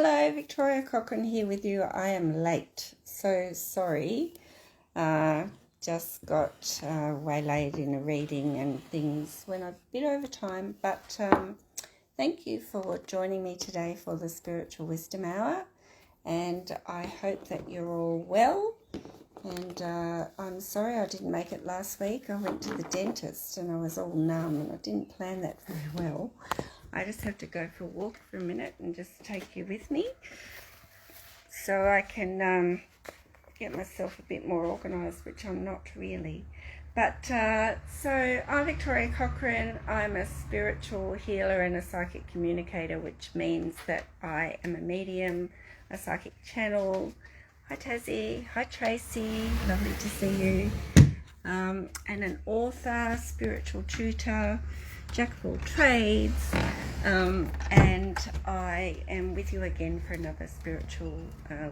Hello, Victoria Cochrane here with you. I am late, so sorry. Just got waylaid in a reading and things, went a bit over time, but thank you for joining me today for the Spiritual Wisdom Hour, and I hope that you're all well. And I'm sorry I didn't make it last week. I went to the dentist and I was all numb and I didn't plan that very well. I just have to go for a walk for a minute and just take you with me so I can get myself a bit more organised, which I'm not really. But so I'm Victoria Cochrane. I'm a spiritual healer and a psychic communicator, which means that I am a medium, a psychic channel. Hi Tassie, hi Tracy, lovely to see you. And an author, spiritual tutor, jack of all trades, and I am with you again for another spiritual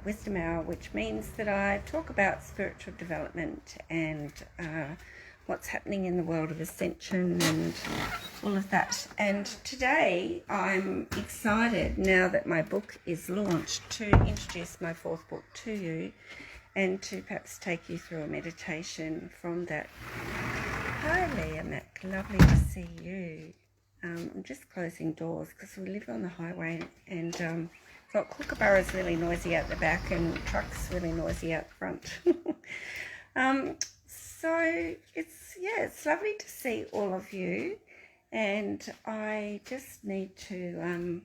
wisdom hour, which means that I talk about spiritual development and what's happening in the world of ascension and all of that. And today I'm excited, now that my book is launched, to introduce my fourth book to you and to perhaps take you through a meditation from that. Hi Leah Mac, lovely to see you. I'm just closing doors because we live on the highway and got kookaburras really noisy out the back and trucks really noisy out the front. So it's lovely to see all of you, and I just need to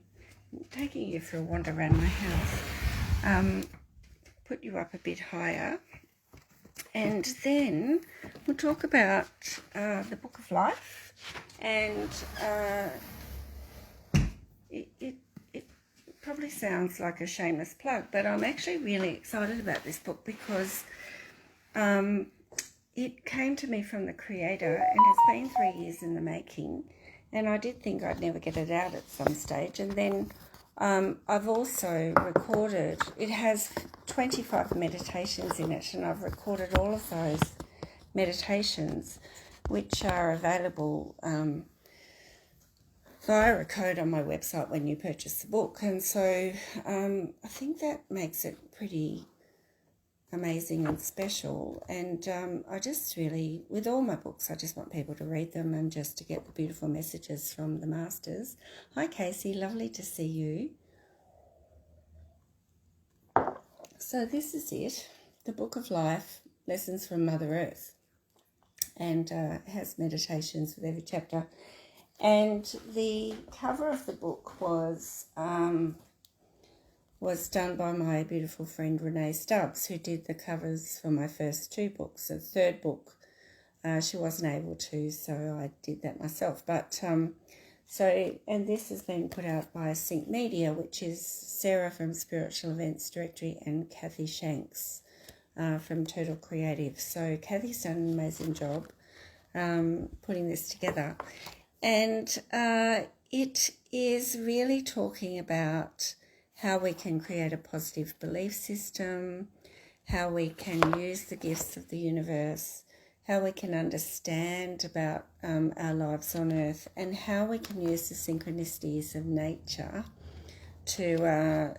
taking you for a wander around my house, put you up a bit higher, and then we'll talk about the Book of Life. And it probably sounds like a shameless plug, but I'm actually really excited about this book because it came to me from the creator and has been 3 years in the making, and I did think I'd never get it out at some stage. And then I've also recorded, it has 25 meditations in it, and I've recorded all of those meditations, which are available via a code on my website when you purchase the book. And so I think that makes it pretty amazing and special. And I just really, with all my books, I just want people to read them and just to get the beautiful messages from the masters. Hi Casey, lovely to see you. So this is it, the Book of Life, Lessons from Mother Earth, and has meditations with every chapter. And the cover of the book was done by my beautiful friend Renee Stubbs, who did the covers for my first two books. The third book, she wasn't able to, so I did that myself. But and this has been put out by Sync Media, which is Sarah from Spiritual Events Directory and Kathy Shanks from Total Creative. So Kathy's done an amazing job putting this together. And it is really talking about how we can create a positive belief system, how we can use the gifts of the universe, how we can understand about our lives on Earth, and how we can use the synchronicities of nature to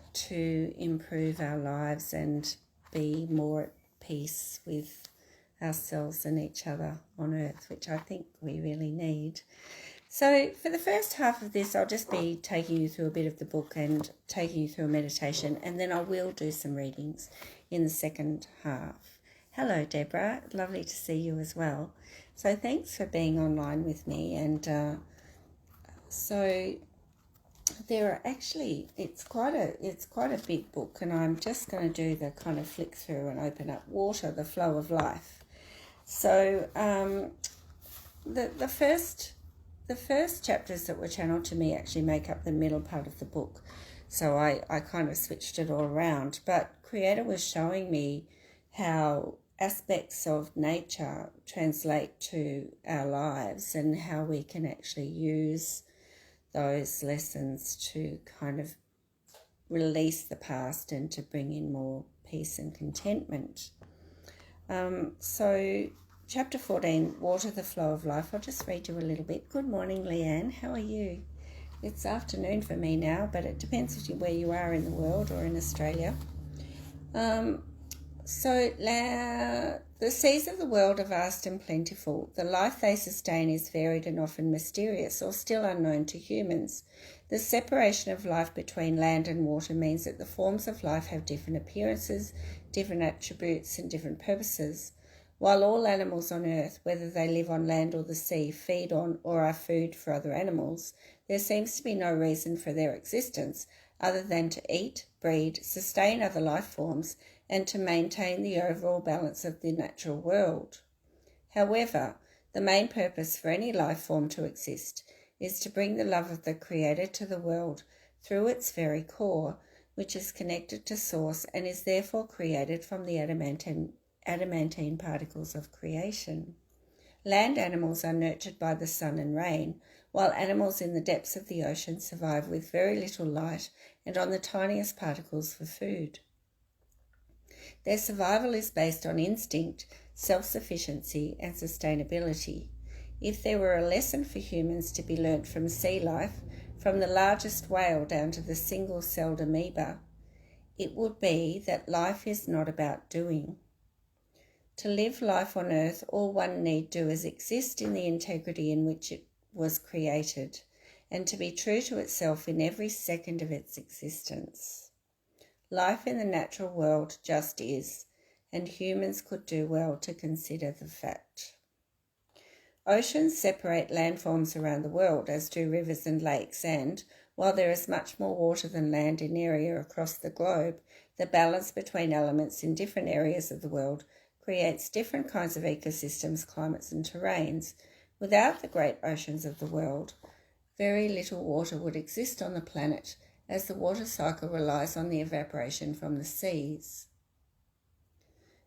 improve our lives and be more at peace with ourselves and each other on Earth, which I think we really need. So for the first half of this, I'll just be taking you through a bit of the book and taking you through a meditation, and then I will do some readings in the second half. Hello, Deborah. Lovely to see you as well. So thanks for being online with me. And so there are actually, it's quite a big book, and I'm just going to do the kind of flick through and open up Water, the Flow of Life. So the first chapters that were channeled to me actually make up the middle part of the book. So I kind of switched it all around. But Creator was showing me how aspects of nature translate to our lives and how we can actually use those lessons to kind of release the past and to bring in more peace and contentment. So Chapter 14, Water, the Flow of Life. I'll just read you a little bit. Good morning, Leanne. How are you? It's afternoon for me now, but it depends where you are in the world or in Australia. The seas of the world are vast and plentiful. The life they sustain is varied and often mysterious or still unknown to humans. The separation of life between land and water means that the forms of life have different appearances, different attributes, and different purposes. While all animals on earth, whether they live on land or the sea, feed on or are food for other animals, there seems to be no reason for their existence other than to eat, breed, sustain other life forms, and to maintain the overall balance of the natural world. However, the main purpose for any life form to exist is to bring the love of the Creator to the world through its very core, which is connected to Source and is therefore created from the adamantine particles of creation. Land animals are nurtured by the sun and rain, while animals in the depths of the ocean survive with very little light and on the tiniest particles for food. Their survival is based on instinct, self-sufficiency, and sustainability. If there were a lesson for humans to be learnt from sea life, from the largest whale down to the single-celled amoeba, it would be that life is not about doing. To live life on earth, all one need do is exist in the integrity in which it was created, and to be true to itself in every second of its existence. Life in the natural world just is, and humans could do well to consider the fact. Oceans separate landforms around the world, as do rivers and lakes, and, while there is much more water than land in area across the globe, the balance between elements in different areas of the world creates different kinds of ecosystems, climates and terrains. Without the great oceans of the world, very little water would exist on the planet, as the water cycle relies on the evaporation from the seas.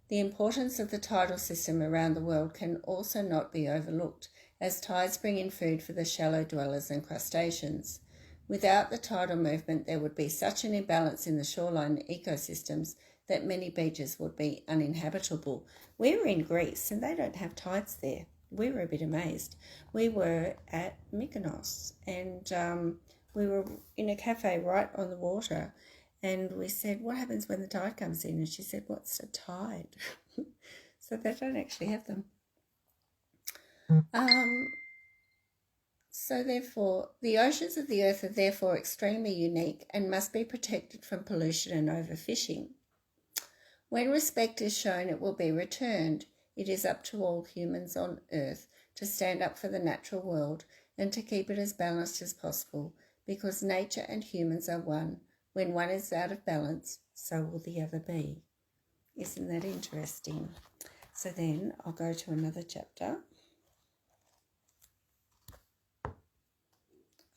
The importance of the tidal system around the world can also not be overlooked, as tides bring in food for the shallow dwellers and crustaceans. Without the tidal movement, there would be such an imbalance in the shoreline ecosystems that many beaches would be uninhabitable. We were in Greece and they don't have tides there. We were a bit amazed. We were at Mykonos and we were in a cafe right on the water, and we said, what happens when the tide comes in? And she said, what's a tide? So they don't actually have them. So therefore, the oceans of the earth are therefore extremely unique and must be protected from pollution and overfishing. When respect is shown, it will be returned. It is up to all humans on earth to stand up for the natural world and to keep it as balanced as possible, because nature and humans are one. When one is out of balance, so will the other be. Isn't that interesting? So then I'll go to another chapter.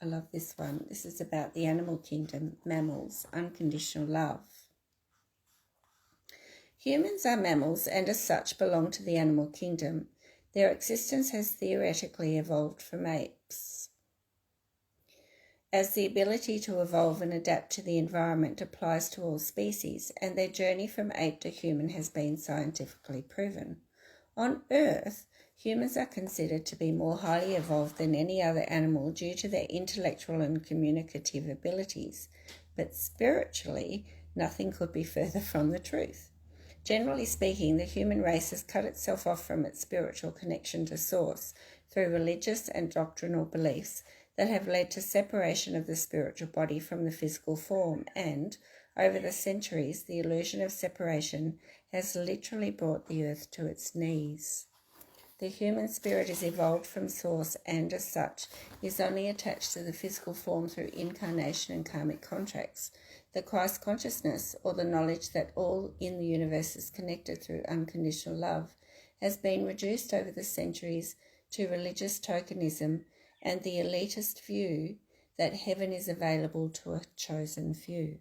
I love this one. This is about the animal kingdom, mammals, unconditional love. Humans are mammals and as such belong to the animal kingdom. Their existence has theoretically evolved from apes, as the ability to evolve and adapt to the environment applies to all species, and their journey from ape to human has been scientifically proven. On Earth, humans are considered to be more highly evolved than any other animal due to their intellectual and communicative abilities, but spiritually, nothing could be further from the truth. Generally speaking, the human race has cut itself off from its spiritual connection to Source through religious and doctrinal beliefs that have led to separation of the spiritual body from the physical form, and, over the centuries, the illusion of separation has literally brought the earth to its knees. The human spirit is evolved from Source and, as such, is only attached to the physical form through incarnation and karmic contracts. The Christ consciousness, or the knowledge that all in the universe is connected through unconditional love, has been reduced over the centuries to religious tokenism and the elitist view that heaven is available to a chosen few.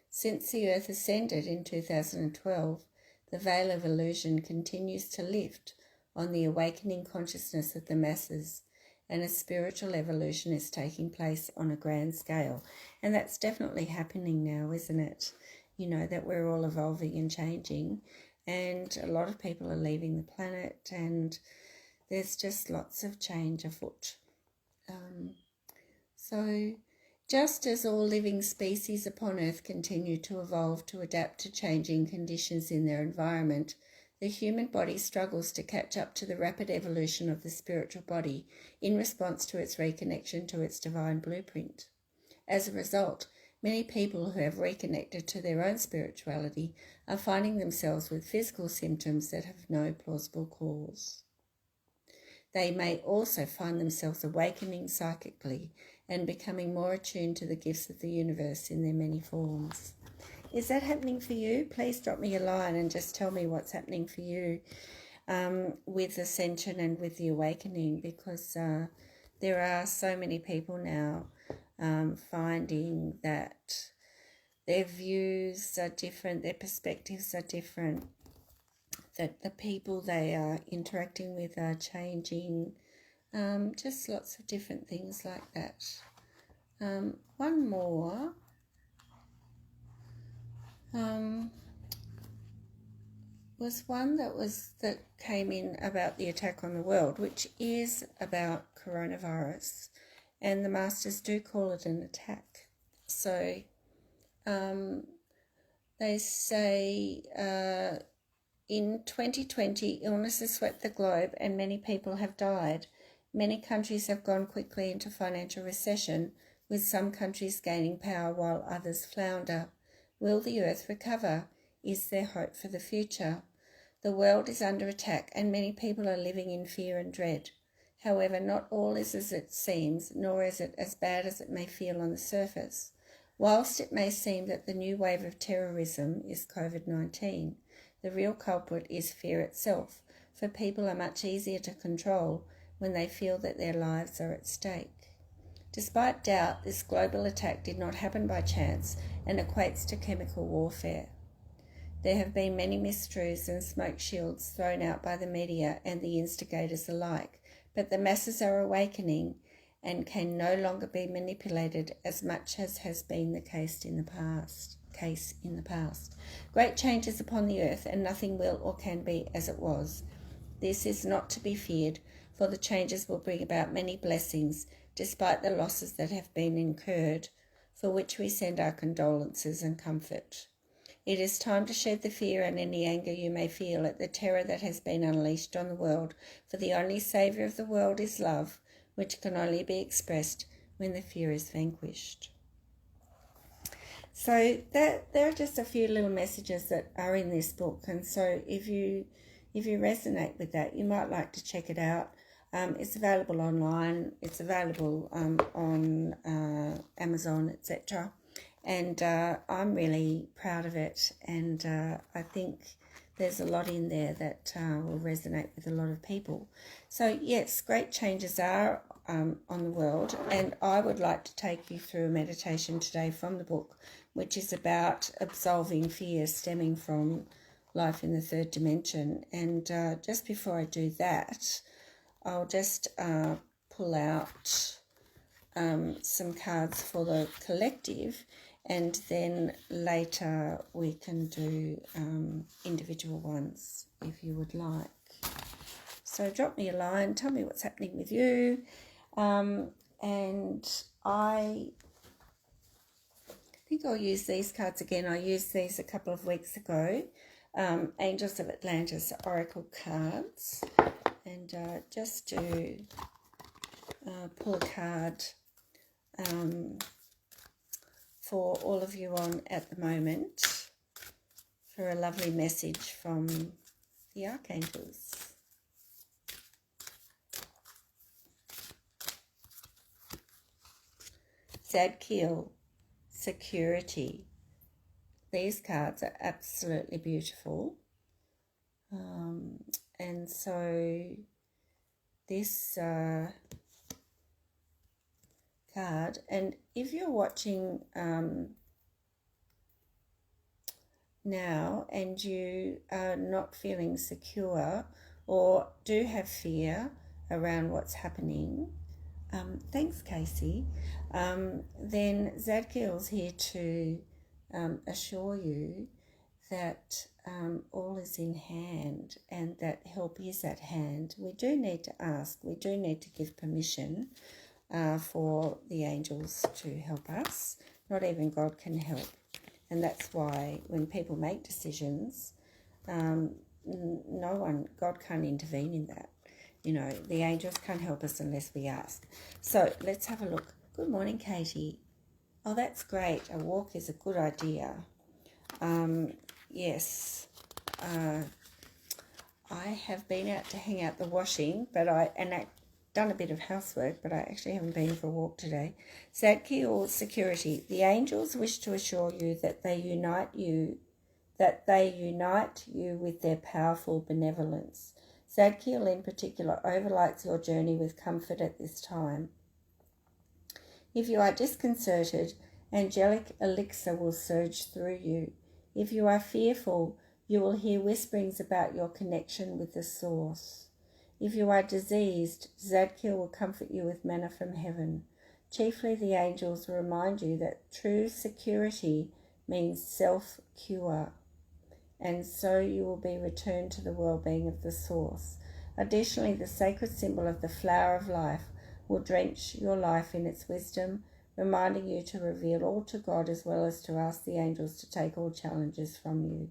Since the earth ascended in 2012, the veil of illusion continues to lift on the awakening consciousness of the masses, and a spiritual evolution is taking place on a grand scale. And that's definitely happening now, isn't it? You know, that we're all evolving and changing, and a lot of people are leaving the planet, and there's just lots of change afoot. So just as all living species upon Earth continue to evolve to adapt to changing conditions in their environment, the human body struggles to catch up to the rapid evolution of the spiritual body in response to its reconnection to its divine blueprint. As a result, many people who have reconnected to their own spirituality are finding themselves with physical symptoms that have no plausible cause. They may also find themselves awakening psychically and becoming more attuned to the gifts of the universe in their many forms. Is that happening for you? Please drop me a line and just tell me what's happening for you with ascension and with the awakening, because there are so many people now finding that their views are different, their perspectives are different, that the people they are interacting with are changing, just lots of different things like that. One more was one that came in about the attack on the world, which is about coronavirus, and the masters do call it an attack. So they say in 2020, illnesses swept the globe and many people have died. Many countries have gone quickly into financial recession, with some countries gaining power while others flounder. Will the earth recover? Is there hope for the future? The world is under attack and many people are living in fear and dread. However, not all is as it seems, nor is it as bad as it may feel on the surface. Whilst it may seem that the new wave of terrorism is COVID-19, the real culprit is fear itself, for people are much easier to control when they feel that their lives are at stake. Despite doubt, this global attack did not happen by chance and equates to chemical warfare. There have been many mistruths and smoke shields thrown out by the media and the instigators alike, but the masses are awakening and can no longer be manipulated as much as has been the case in the past. Great changes upon the earth, and nothing will or can be as it was. This is not to be feared, for the changes will bring about many blessings, despite the losses that have been incurred, for which we send our condolences and comfort. It is time to shed the fear and any anger you may feel at the terror that has been unleashed on the world, for the only saviour of the world is love, which can only be expressed when the fear is vanquished. So there are just a few little messages that are in this book, and so if you resonate with that, you might like to check it out. It's available online. It's available on Amazon, etc. And I'm really proud of it, and I think there's a lot in there that will resonate with a lot of people. So yes, great changes are on the world, and I would like to take you through a meditation today from the book, which is about absolving fear stemming from life in the third dimension. And just before I do that, I'll just pull out some cards for the collective, and then later we can do individual ones if you would like. So drop me a line, tell me what's happening with you. And I think I'll use these cards again. I used these a couple of weeks ago. Angels of Atlantis Oracle cards. And just to pull a card for all of you on at the moment for a lovely message from the Archangels. Zadkiel, Security. These cards are absolutely beautiful. And so this card, and if you're watching now and you are not feeling secure or do have fear around what's happening, thanks Casey, then Zadkiel's here to assure you that all is in hand and that help is at hand. We do need to ask, we do need to give permission, for the angels to help us. Not even God can help. And that's why when people make decisions, God can't intervene in that. You know, the angels can't help us unless we ask. So let's have a look. Good morning, Katie. Oh, that's great. A walk is a good idea. Yes. I have been out to hang out the washing, but I've done a bit of housework, but I actually haven't been for a walk today. Zadki or security. The angels wish to assure you that they unite you with their powerful benevolence. Zadkiel in particular overlights your journey with comfort at this time. If you are disconcerted, angelic elixir will surge through you. If you are fearful, you will hear whisperings about your connection with the source. If you are diseased, Zadkiel will comfort you with manna from heaven. Chiefly the angels will remind you that true security means self-cure, and so you will be returned to the well-being of the source. Additionally, the sacred symbol of the flower of life will drench your life in its wisdom, reminding you to reveal all to God as well as to ask the angels to take all challenges from you.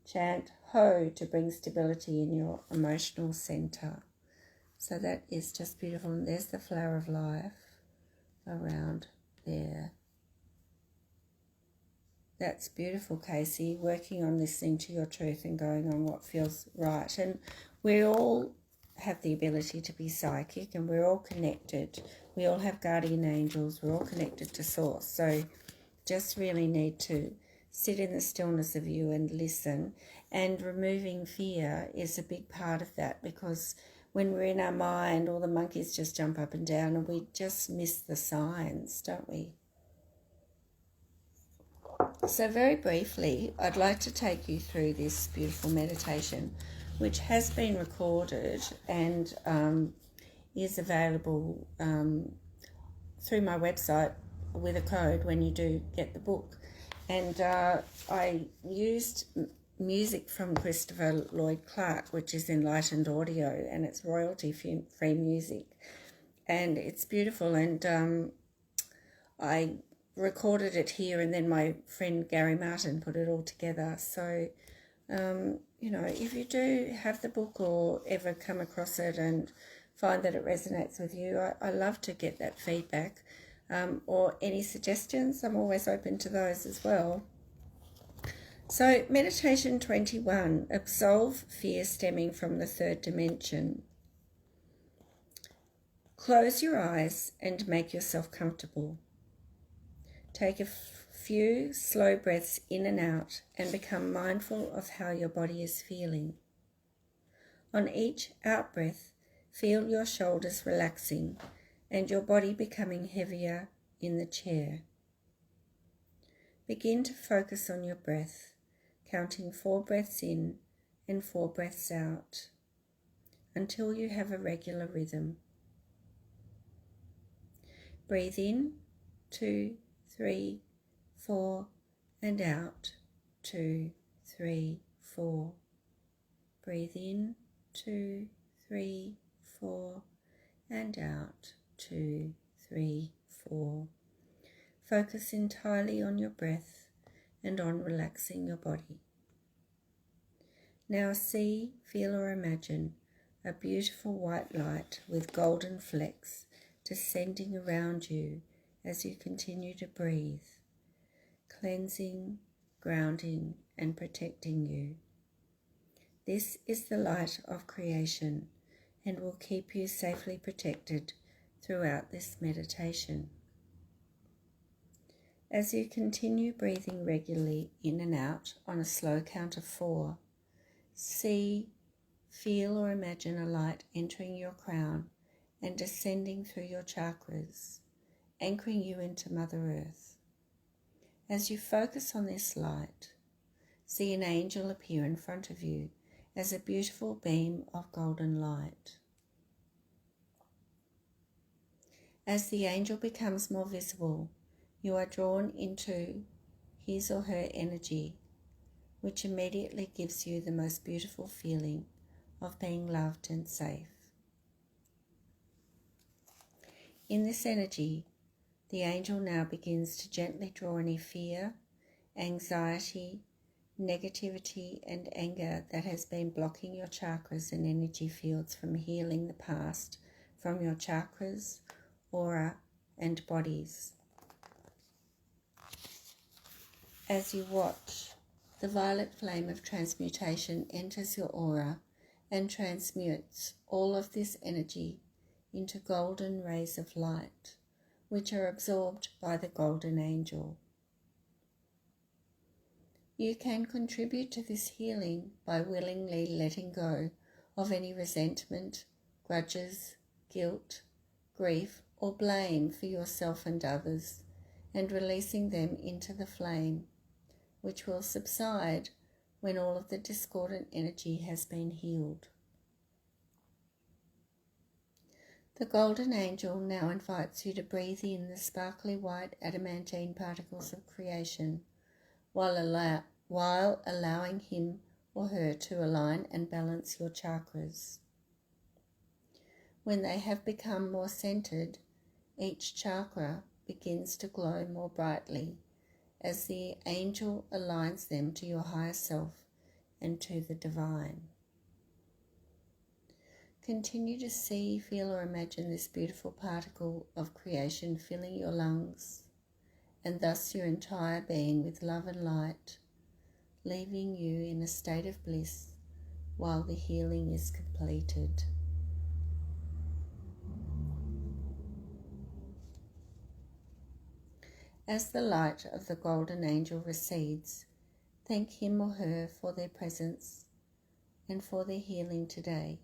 Chant Ho to bring stability in your emotional center. So that is just beautiful. And there's the flower of life around there. That's beautiful, Casey, working on listening to your truth and going on what feels right. And we all have the ability to be psychic, and we're all connected. We all have guardian angels. We're all connected to Source. So just really need to sit in the stillness of you and listen. And removing fear is a big part of that, because when we're in our mind, all the monkeys just jump up and down and we just miss the signs, don't we? So very briefly, I'd like to take you through this beautiful meditation, which has been recorded and is available through my website with a code when you do get the book. And I used music from Christopher Lloyd Clark, which is Enlightened Audio, and it's royalty-free music. And it's beautiful, and I recorded it here, and then my friend Gary Martin put it all together. So, you know, if you do have the book or ever come across it and find that it resonates with you, I love to get that feedback. Or any suggestions, I'm always open to those as well. So, meditation 21, absolve fear stemming from the third dimension. Close your eyes and make yourself comfortable. Take a few slow breaths in and out and become mindful of how your body is feeling. On each out-breath, feel your shoulders relaxing and your body becoming heavier in the chair. Begin to focus on your breath, counting 4 breaths in and 4 breaths out until you have a regular rhythm. Breathe in, 2, 3, 4, and out, 2, 3, 4. Breathe in, 2, 3, 4, and out, 2, 3, 4. Focus entirely on your breath and on relaxing your body. Now see, feel or imagine a beautiful white light with golden flecks descending around you as you continue to breathe, cleansing, grounding, and protecting you. This is the light of creation and will keep you safely protected throughout this meditation. As you continue breathing regularly in and out on a slow count of 4, see, feel or imagine a light entering your crown and descending through your chakras, anchoring you into Mother Earth. As you focus on this light, see an angel appear in front of you as a beautiful beam of golden light. As the angel becomes more visible, you are drawn into his or her energy, which immediately gives you the most beautiful feeling of being loved and safe. In this energy, the angel now begins to gently draw any fear, anxiety, negativity and anger that has been blocking your chakras and energy fields from healing the past from your chakras, aura and bodies. As you watch, the violet flame of transmutation enters your aura and transmutes all of this energy into golden rays of light, which are absorbed by the golden angel. You can contribute to this healing by willingly letting go of any resentment, grudges, guilt, grief, or blame for yourself and others, and releasing them into the flame, which will subside when all of the discordant energy has been healed. The golden angel now invites you to breathe in the sparkly white adamantine particles of creation, while allowing him or her to align and balance your chakras. When they have become more centered, each chakra begins to glow more brightly as the angel aligns them to your higher self and to the divine. Continue to see, feel or imagine this beautiful particle of creation filling your lungs and thus your entire being with love and light, leaving you in a state of bliss while the healing is completed. As the light of the golden angel recedes, thank him or her for their presence and for their healing today.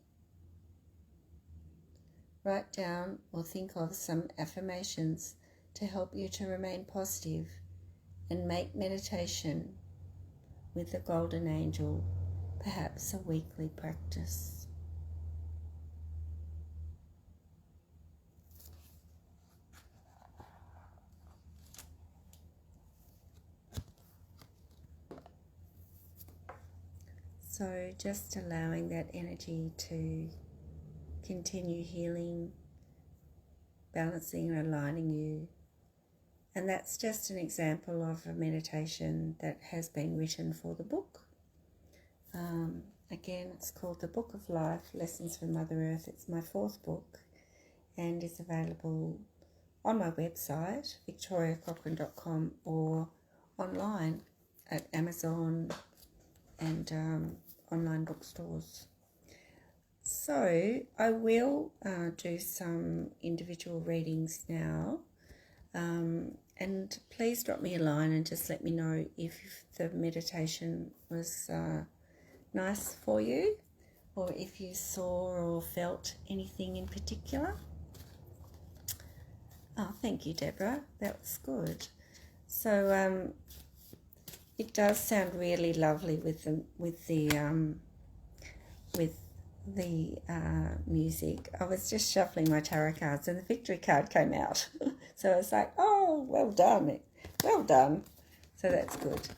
Write down or think of some affirmations to help you to remain positive and make meditation with the golden angel perhaps a weekly practice. So just allowing that energy to continue healing, balancing and aligning you. And that's just an example of a meditation that has been written for the book. Again, it's called The Book of Life, Lessons from Mother Earth. It's my 4th book and is available on my website, victoriacochrane.com, or online at Amazon and online bookstores. So I will do some individual readings now, and please drop me a line and just let me know if the meditation was nice for you, or if you saw or felt anything in particular. Oh, thank you, Deborah. That was good. So it does sound really lovely with the music. I was just shuffling my tarot cards and the victory card came out. So I was like, oh, well done. So that's good.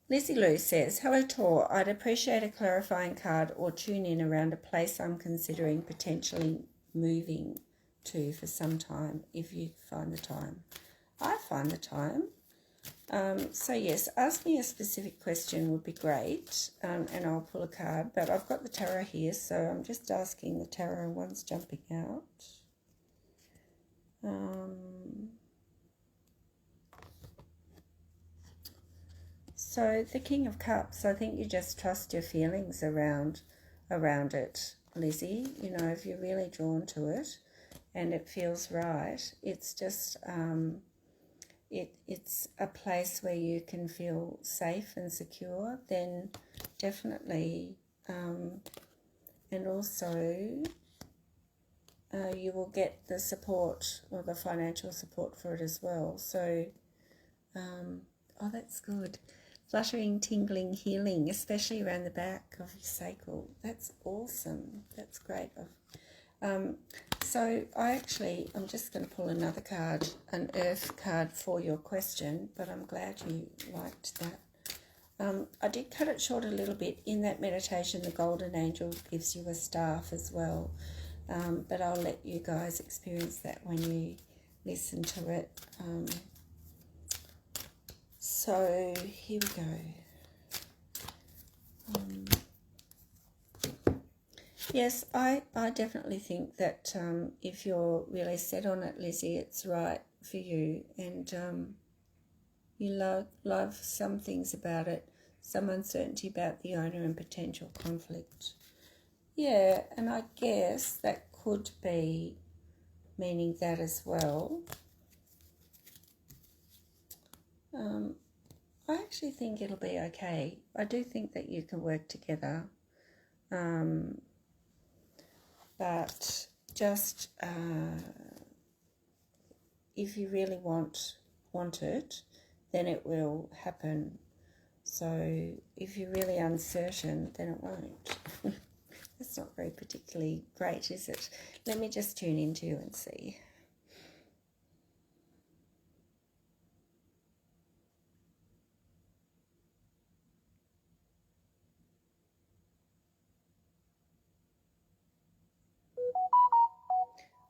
Lizzie Lou says, hello Tor, I'd appreciate a clarifying card or tune in around a place I'm considering potentially moving to for some time, if you find the time. I find the time. So yes, ask me a specific question would be great, and I'll pull a card, but I've got the tarot here, so I'm just asking the tarot, and one's jumping out. So the King of Cups, I think you just trust your feelings around it, Lizzie. You know, if you're really drawn to it and it feels right, it's just it's a place where you can feel safe and secure, then definitely, and also you will get the support or the financial support for it as well. So, oh, that's good. Fluttering, tingling, healing, especially around the back of your sacral. That's awesome. That's great. So I'm just going to pull another card, an earth card for your question, but I'm glad you liked that. I did cut it short a little bit. In that meditation, the golden angel gives you a staff as well. but I'll let you guys experience that when you listen to it. So here we go. Yes, I definitely think that if you're really set on it, Lizzie, it's right for you, and you love some things about it, some uncertainty about the owner and potential conflict. Yeah, and I guess that could be meaning that as well. I actually think it'll be okay. I do think that you can work together. But just if you really want it, then it will happen. So if you're really uncertain, then it won't. That's not very particularly great, is it? Let me just tune into you and see.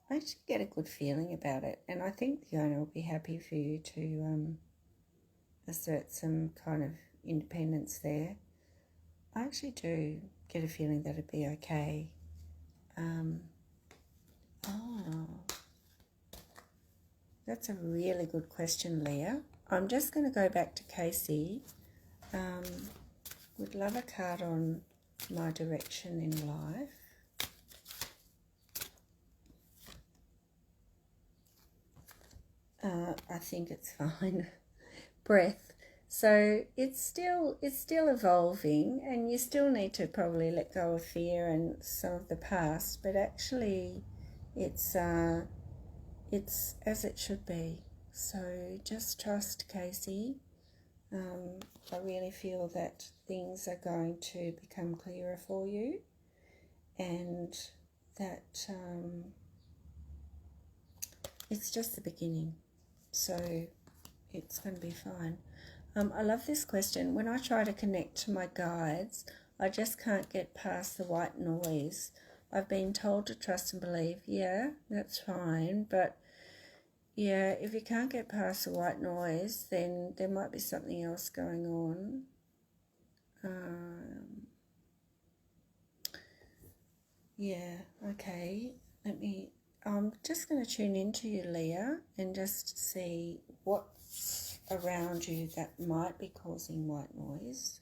I actually get a good feeling about it, and I think the owner will be happy for you to assert some kind of independence there. I actually do get a feeling that it'd be okay. That's a really good question, Leah. I'm just going to go back to Casey. Would love a card on my direction in life. I think it's fine. Breath. So it's still evolving, and you still need to probably let go of fear and some of the past, but actually it's as it should be. So just trust, Casey. I really feel that things are going to become clearer for you, and that it's just the beginning. So it's going to be fine. I love this question. When I try to connect to my guides, I just can't get past the white noise. I've been told to trust and believe. Yeah, that's fine. But yeah, if you can't get past the white noise, then there might be something else going on. Yeah, okay. I'm just going to tune into you, Leah, and just see what's around you that might be causing white noise.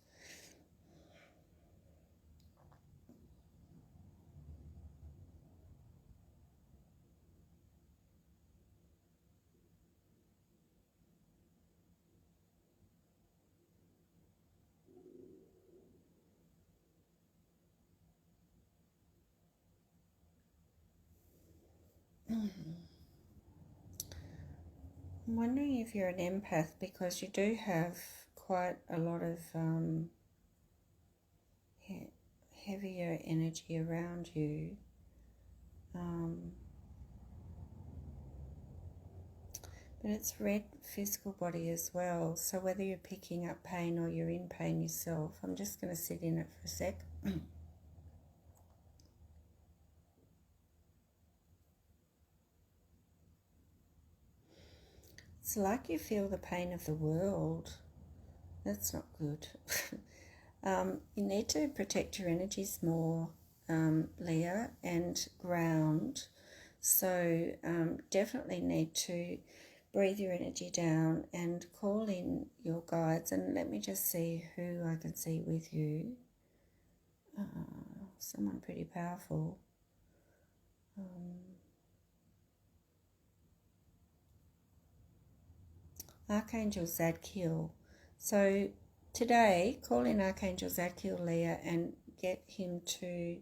I'm wondering if you're an empath, because you do have quite a lot of heavier energy around you. But it's red physical body as well. So whether you're picking up pain or you're in pain yourself, I'm just going to sit in it for a sec. It's like you feel the pain of the world. That's not good. You need to protect your energies more, Leah, and ground. So definitely need to breathe your energy down and call in your guides. And let me just see who I can see with you. Someone pretty powerful. Archangel Zadkiel. So today, call in Archangel Zadkiel, Leah, and get him to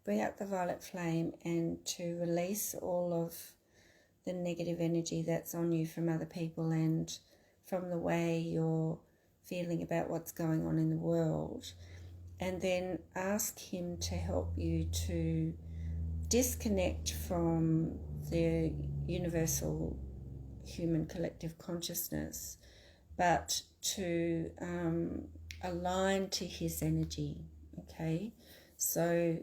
bring up the violet flame and to release all of the negative energy that's on you from other people and from the way you're feeling about what's going on in the world. And then ask him to help you to disconnect from the universal human collective consciousness, but to align to his energy, okay? So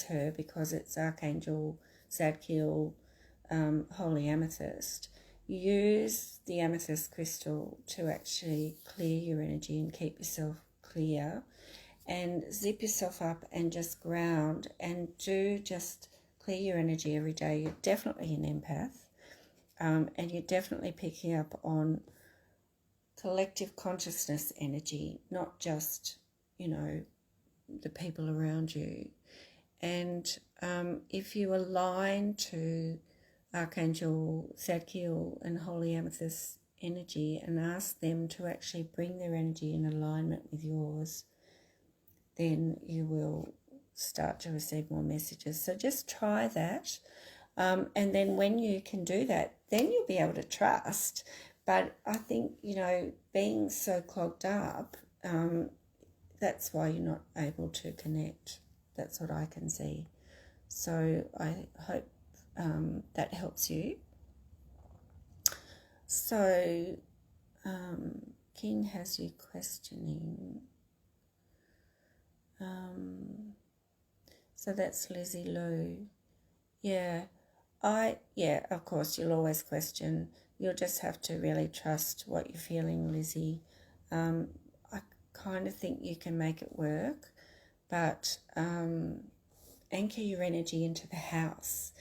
her, because it's Archangel Zadkiel Holy Amethyst, use the amethyst crystal to actually clear your energy and keep yourself clear, and zip yourself up and just ground and do just clear your energy every day. You're definitely an empath, and you're definitely picking up on collective consciousness energy, not just, the people around you. And if you align to Archangel Zadkiel and Holy Amethyst energy and ask them to actually bring their energy in alignment with yours, then you will start to receive more messages. So just try that. And then when you can do that, then you'll be able to trust. But I think, being so clogged up, that's why you're not able to connect. That's what I can see. So I hope that helps you. So King has you questioning. So that's Lizzie Lou. Yeah, of course, you'll always question. You'll just have to really trust what you're feeling, Lizzie. I kind of think you can make it work, but anchor your energy into the house.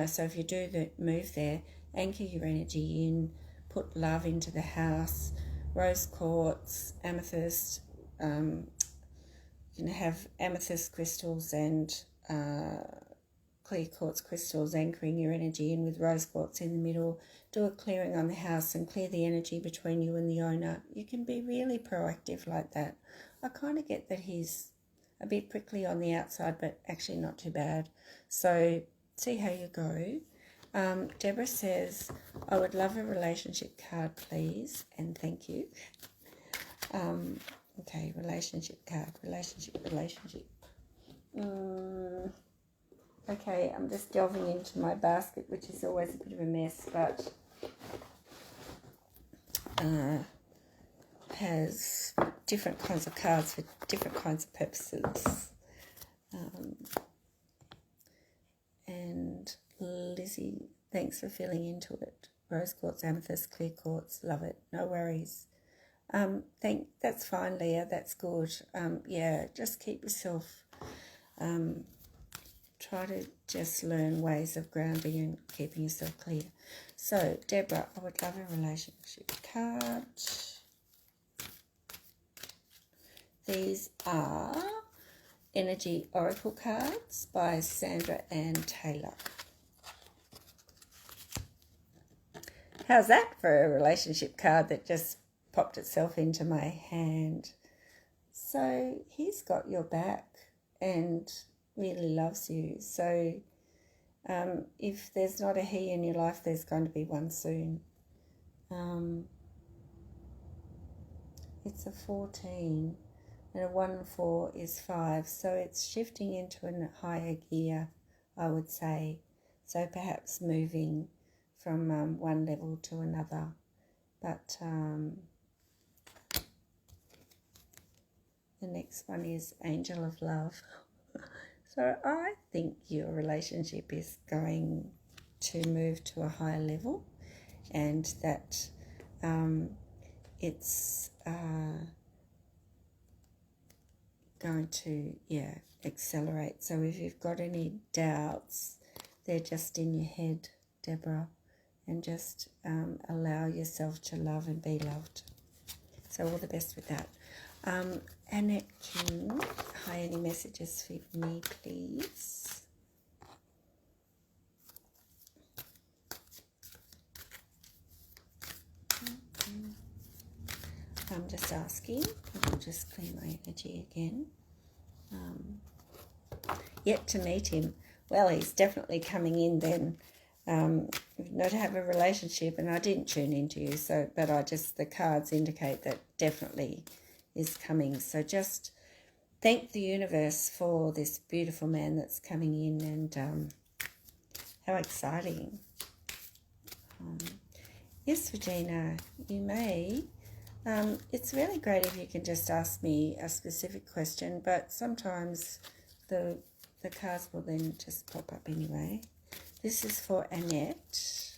So if you do the move there, anchor your energy in, put love into the house, rose quartz, amethyst. You can have amethyst crystals and clear quartz crystals anchoring your energy in with rose quartz in the middle. Do a clearing on the house and clear the energy between you and the owner. You can be really proactive like that. I kind of get that he's a bit prickly on the outside, but actually not too bad. So see how you go. Deborah says, I would love a relationship card, please, and thank you. Okay, relationship card, relationship. Okay, I'm just delving into my basket, which is always a bit of a mess, but has different kinds of cards for different kinds of purposes. And Lizzie, thanks for filling into it. Rose quartz, amethyst, clear quartz, love it. No worries. That's fine, Leah. That's good. Just keep yourself. Try to just learn ways of grounding and keeping yourself clear. So, Deborah, I would love a relationship card. These are Energy Oracle cards by Sandra Ann Taylor. How's that for a relationship card that just popped itself into my hand? So he's got your back and really loves you. So if there's not a he in your life, there's going to be one soon. It's a 14 and a 1 and 4 is 5. So it's shifting into a higher gear, I would say. So perhaps moving from one level to another. But the next one is Angel of Love. So I think your relationship is going to move to a higher level, and that it's going to accelerate. So if you've got any doubts, they're just in your head, Deborah, and just allow yourself to love and be loved. So all the best with that. Annette King, hi, any messages for me, please? I'm just asking. I'll just clear my energy again. Yet to meet him. Well, he's definitely coming in then. Not to have a relationship, and I didn't tune into you, but the cards indicate that definitely is coming. So just thank the universe for this beautiful man that's coming in, and how exciting. Yes, Regina, you may. It's really great if you can just ask me a specific question, but sometimes the cards will then just pop up anyway. This is for Annette.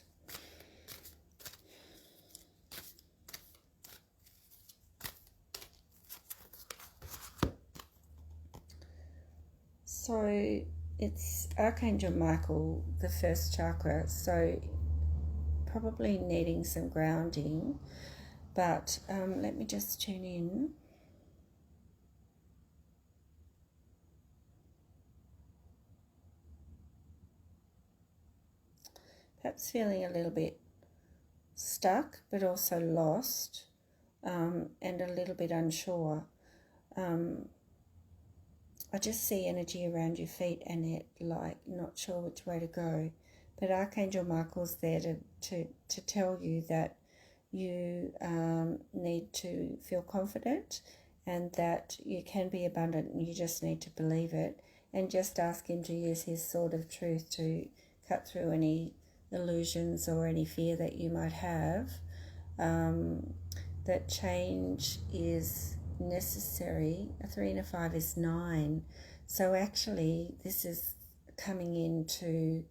So it's Archangel Michael, the first chakra, so probably needing some grounding, but let me just tune in. Perhaps feeling a little bit stuck, but also lost, and a little bit unsure. I just see energy around your feet, Annette, like not sure which way to go. But Archangel Michael's there to tell you that you need to feel confident and that you can be abundant, and you just need to believe it, and just ask him to use his sword of truth to cut through any illusions or any fear that you might have. That change is necessary. A 3 and a 5 is 9. So actually this is coming into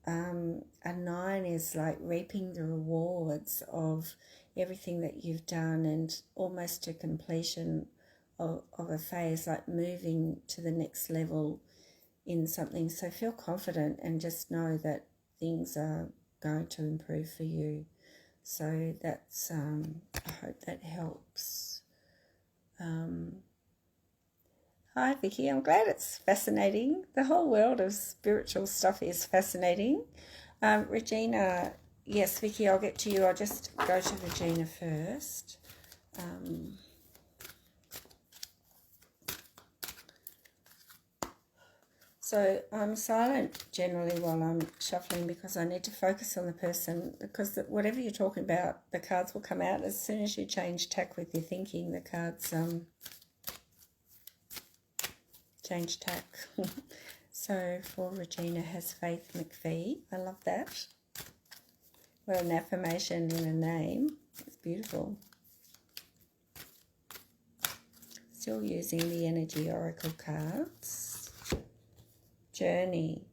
a 9 is like reaping the rewards of everything that you've done, and almost to completion of a phase, like moving to the next level in something. So feel confident and just know that things are going to improve for you. So that's I hope that helps. Hi Vicky, I'm glad it's fascinating. The whole world of spiritual stuff is fascinating. Regina, yes Vicky, I'll get to you. I'll just go to Regina first. So I'm silent generally while I'm shuffling because I need to focus on the person, because whatever you're talking about, the cards will come out as soon as you change tack with your thinking. The cards change tack. So for Regina has Faith McPhee. I love that. What an affirmation in a name. It's beautiful. Still using the Energy Oracle cards. Journey.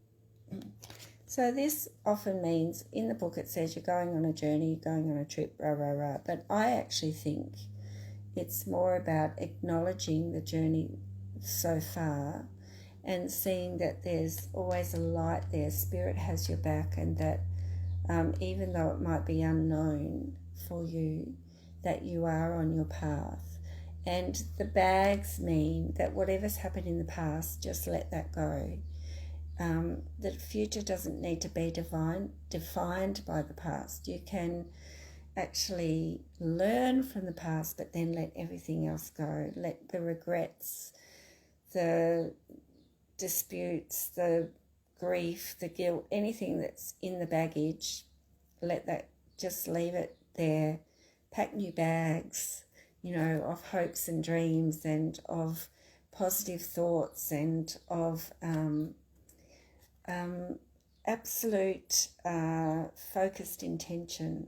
So this often means, in the book it says you're going on a journey, you're going on a trip, rah, rah, rah. But I actually think it's more about acknowledging the journey so far and seeing that there's always a light there. Spirit has your back, and that even though it might be unknown for you, that you are on your path. And the bags mean that whatever's happened in the past, just let that go. The future doesn't need to be defined by the past. You can actually learn from the past, but then let everything else go. Let the regrets, the disputes, the grief, the guilt, anything that's in the baggage, let that, just leave it there. Pack new bags, of hopes and dreams, and of positive thoughts, and of absolute focused intention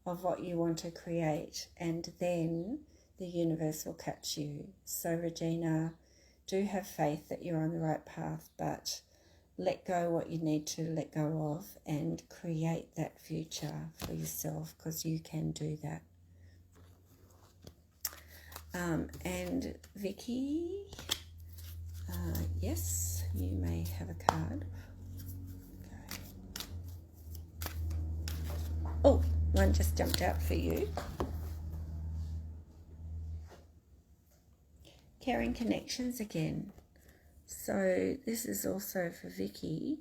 of what you want to create, and then the universe will catch you. So Regina, do have faith that you're on the right path, but let go what you need to let go of and create that future for yourself, because you can do that. And Vicky, yes, you may have a card. Okay. Oh, one just jumped out for you. Caring connections again. So this is also for Vicky.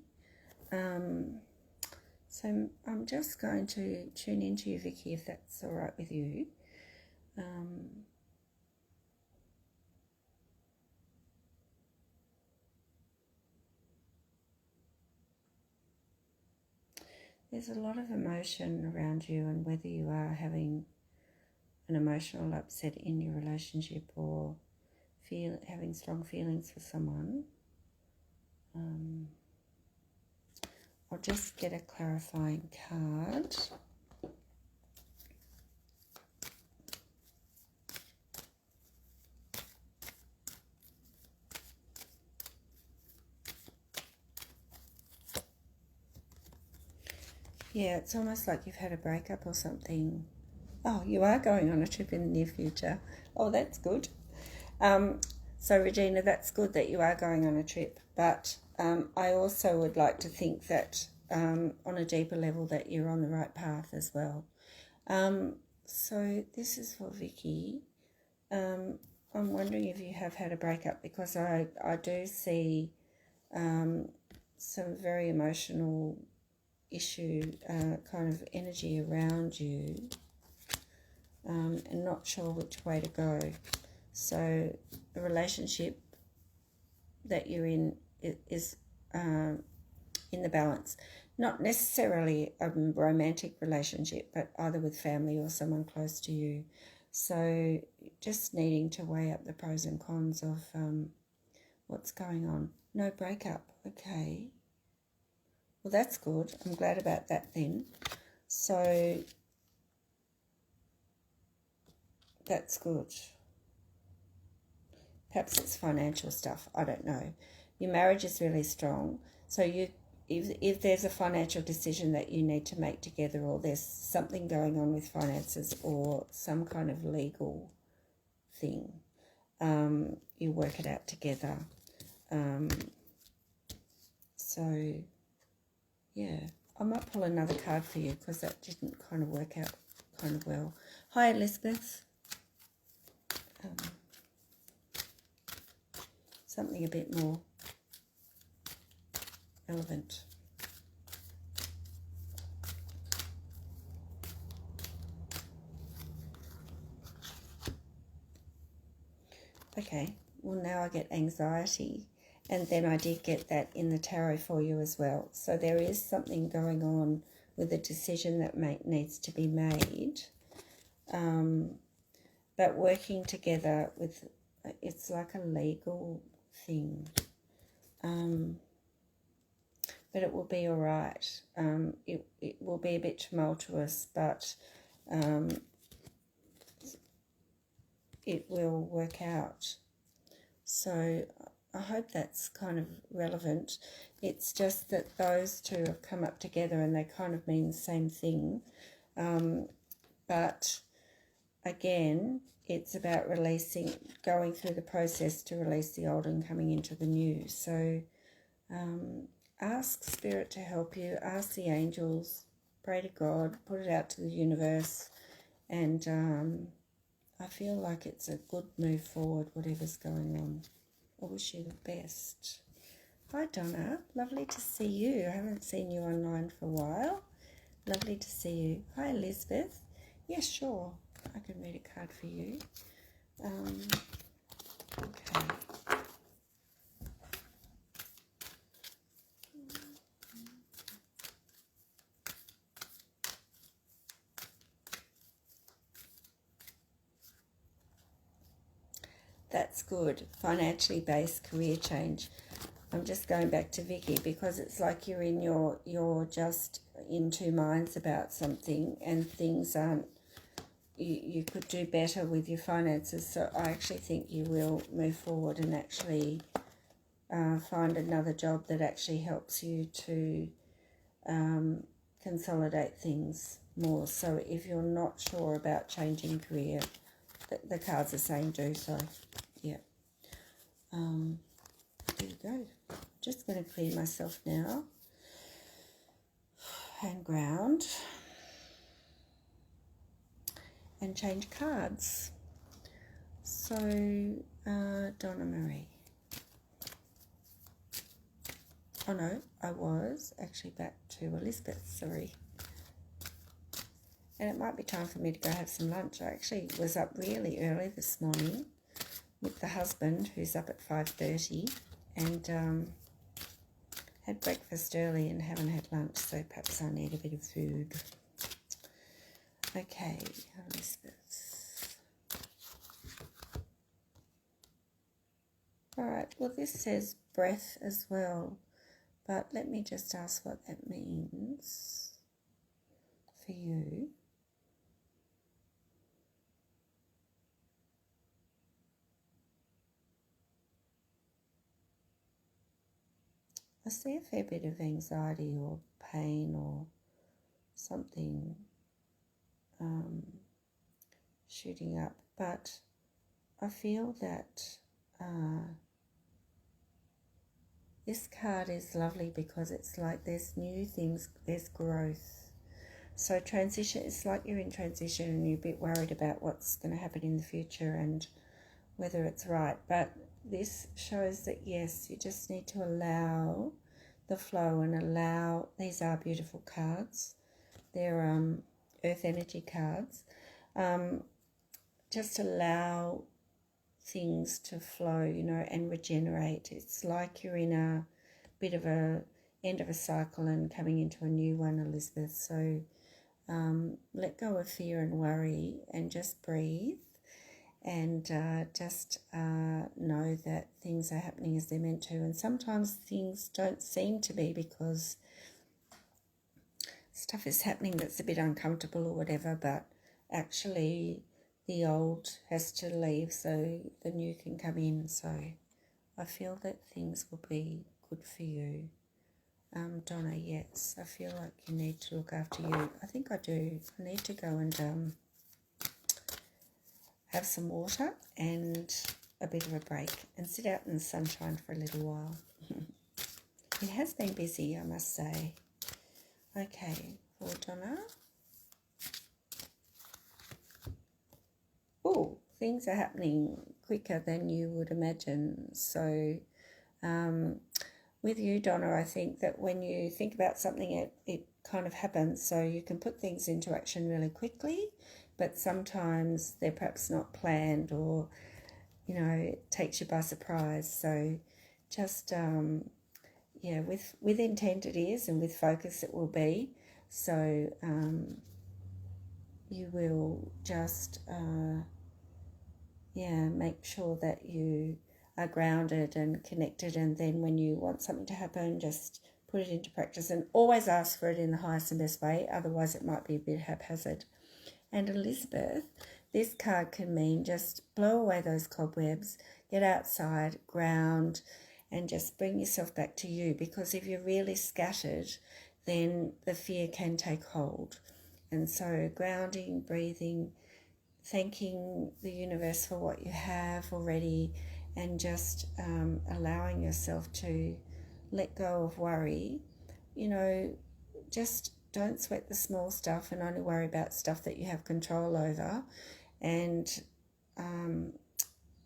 So I'm just going to tune into you, Vicky, if that's all right with you. There's a lot of emotion around you, and whether you are having an emotional upset in your relationship or having strong feelings for someone, I'll just get a clarifying card. Yeah, it's almost like you've had a breakup or something. Oh, you are going on a trip in the near future. Oh, that's good. So, Regina, that's good that you are going on a trip. But I also would like to think that on a deeper level that you're on the right path as well. So this is for Vicky. I'm wondering if you have had a breakup, because I do see some very emotional issue kind of energy around you, and not sure which way to go. So the relationship that you're in is in the balance. Not necessarily a romantic relationship, but either with family or someone close to you. So just needing to weigh up the pros and cons of what's going on. No breakup. Okay. Well, that's good. I'm glad about that then. So that's good. Perhaps it's financial stuff. I don't know. Your marriage is really strong. So if there's a financial decision that you need to make together, or there's something going on with finances or some kind of legal thing, you work it out together. So, yeah. I might pull another card for you, because that didn't kind of work out kind of well. Hi, Elizabeth. Something a bit more relevant. Okay, well, now I get anxiety, and then I did get that in the tarot for you as well. So there is something going on with a decision that needs to be made, but working together with, it's like a legal thing, but it will be all right. It will be a bit tumultuous, but it will work out. So I hope that's kind of relevant. It's just that those two have come up together and they kind of mean the same thing. But again, it's about going through the process to release the old and coming into the new. So ask Spirit to help you, ask the angels, pray to God, put it out to the universe, and I feel like it's a good move forward, whatever's going on. I wish you the best. Hi, Donna. Lovely to see you. I haven't seen you online for a while. Lovely to see you. Hi, Elizabeth. Yeah, sure. I can read a card for you. Okay. That's good. Financially based career change. I'm just going back to Vicky, because it's like you're just in two minds about something, and things aren't, you could do better with your finances. So I actually think you will move forward and actually find another job that actually helps you to consolidate things more. So if you're not sure about changing career, the cards are saying do so. Yeah. There you go. Just going to clear myself now and ground and change cards. So, Donna Marie. Oh no, I was actually back to Elizabeth, sorry. And it might be time for me to go have some lunch. I actually was up really early this morning with the husband, who's up at 5:30, and had breakfast early and haven't had lunch, so perhaps I need a bit of food. Okay, Elizabeth. All right, well, this says breath as well, but let me just ask what that means for you. I see a fair bit of anxiety or pain or something shooting up. But I feel that this card is lovely because it's like there's new things, there's growth. So transition, it's like you're in transition and you're a bit worried about what's going to happen in the future and whether it's right. But this shows that, yes, you just need to allow the flow and allow, these are beautiful cards. They're earth energy cards. Just allow things to flow, and regenerate. It's like you're in a bit of a end of a cycle and coming into a new one, Elizabeth. So let go of fear and worry and just breathe and just know that things are happening as they're meant to. And sometimes things don't seem to be because stuff is happening that's a bit uncomfortable or whatever, but actually the old has to leave so the new can come in. So I feel that things will be good for you. Donna, yes, I feel like you need to look after you. I think I do. I need to go and have some water and a bit of a break and sit out in the sunshine for a little while. It has been busy, I must say. Okay, for Donna. Oh, things are happening quicker than you would imagine. So with you, Donna, I think that when you think about something, it kind of happens. So you can put things into action really quickly, but sometimes they're perhaps not planned or, it takes you by surprise. So just, with intent it is, and with focus it will be. So you will just, make sure that you are grounded and connected, and then when you want something to happen, just put it into practice and always ask for it in the highest and best way, otherwise it might be a bit haphazard. And Elizabeth, this card can mean just blow away those cobwebs, get outside, ground, and just bring yourself back to you, because if you're really scattered, then the fear can take hold. And so grounding, breathing, thanking the universe for what you have already, and just allowing yourself to let go of worry. Just don't sweat the small stuff and only worry about stuff that you have control over, and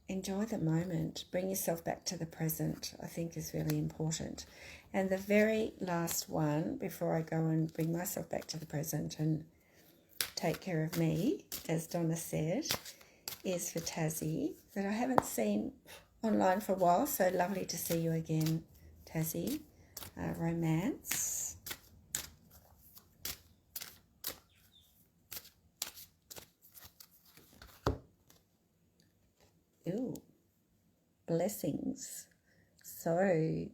enjoy the moment. Bring yourself back to the present, I think, is really important. And the very last one, before I go and bring myself back to the present and take care of me, as Donna said, is for Tassie, that I haven't seen online for a while. So lovely to see you again, Tassie. Romance. Ooh, blessings. So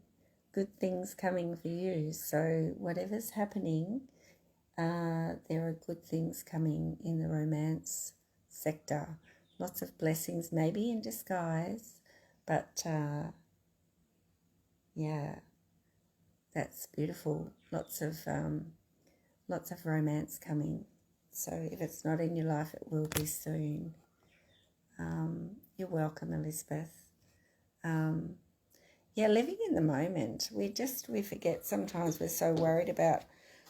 good things coming for you. So whatever's happening, there are good things coming in the romance sector. Lots of blessings, maybe in disguise, but that's beautiful. Lots of romance coming. So if it's not in your life, it will be soon. You're welcome, Elizabeth. Living in the moment. We forget sometimes. We're so worried about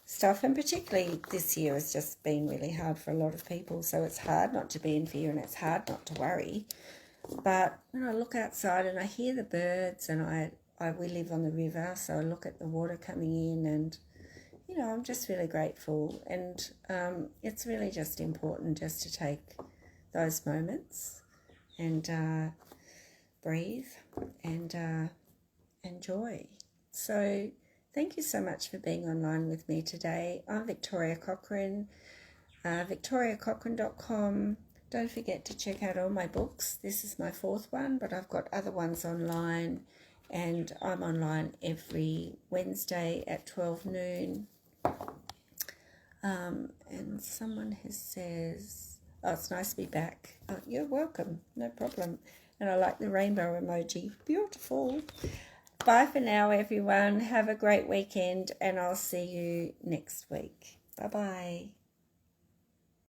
stuff, and particularly this year has just been really hard for a lot of people. So it's hard not to be in fear, and it's hard not to worry. But when I look outside and I hear the birds, and we live on the river, so I look at the water coming in, and I'm just really grateful. And it's really just important just to take those moments and breathe and enjoy. So thank you so much for being online with me today. I'm Victoria Cochrane, victoriacochrane.com. Don't forget to check out all my books. This is my 4th one, but I've got other ones online, and I'm online every Wednesday at 12 noon. And someone says, oh, it's nice to be back. Oh, you're welcome, no problem. And I like the rainbow emoji, beautiful. Bye for now, everyone. Have a great weekend, and I'll see you next week. Bye-bye.